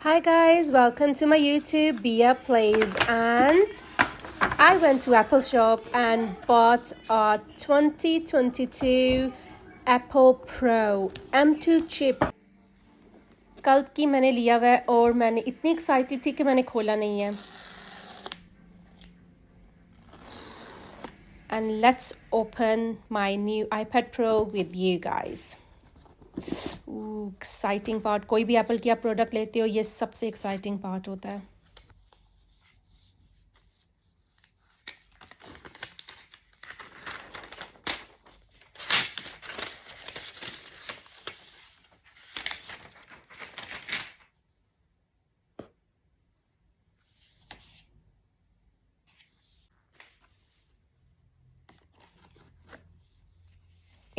Hi guys, welcome to my YouTube Bia Plays, and I went to Apple shop and bought a 2022 Apple Pro M2 chip. कल की मैंने लिया हुआ है और मैंने इतनी एक्साइटेड थी कि मैंने खोला नहीं है. And let's open my new iPad Pro with you guys. Exciting part. कोई भी एप्पल की आप प्रोडक्ट लेते हो, ये सबसे एक्साइटिंग पार्ट होता है.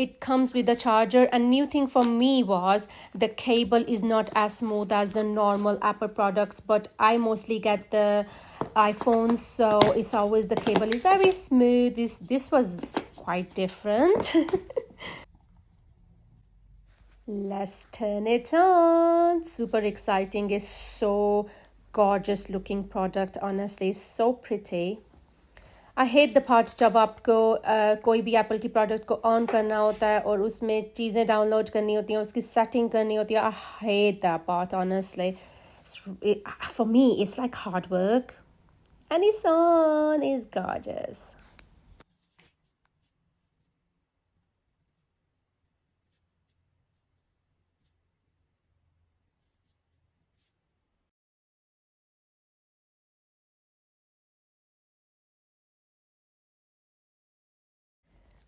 It comes with a charger, and new thing for me was the cable is not as smooth as the normal Apple products, but I mostly get the iPhones, so it's always the cable is very smooth. This was quite different. Let's turn it on. Super exciting. It's so gorgeous looking product, honestly, so pretty. I hate the part जब आपको कोई भी Apple की product को on करना होता है और उसमें चीज़ें डाउनलोड करनी होती हैं, उसकी सेटिंग करनी होती है. I hate that part, honestly. For me, it's like hard work. And it's on. It's gorgeous.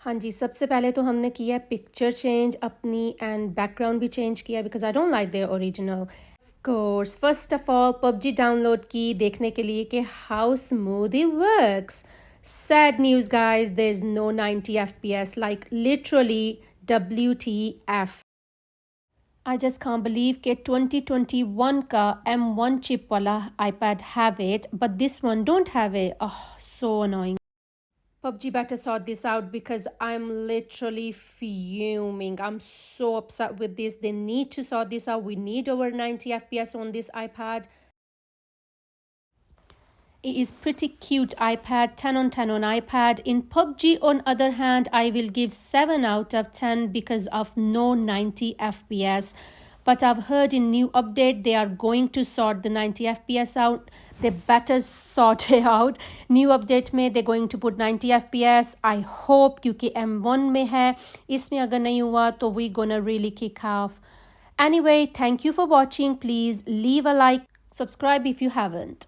हाँ जी, सबसे पहले तो हमने किया पिक्चर चेंज अपनी एंड बैकग्राउंड भी चेंज किया because I don't like their original. Of course first of all PUBG download की देखने के लिए कि how smooth it works. Sad news guys, there's no 90 FPS, like literally WTF. I just can't believe कि 2021 का M1 chip वाला iPad have it, but this one don't have it. Oh, so annoying. PUBG better sort this out because I'm literally fuming. I'm so upset with this. They need to sort this out. We need over 90 FPS on this iPad. It is pretty cute iPad, 10 on 10 on iPad. In PUBG, on other hand, I will give 7 out of 10 because of no 90 FPS. But I've heard in new update, they are going to sort the 90 FPS out. They better sort it out. New update में they're going to put 90 FPS. I hope क्योंकि M1 में है. इसमें अगर नहीं हुआ तो we gonna really kick off. Anyway, thank you for watching. Please leave a like, subscribe if you haven't.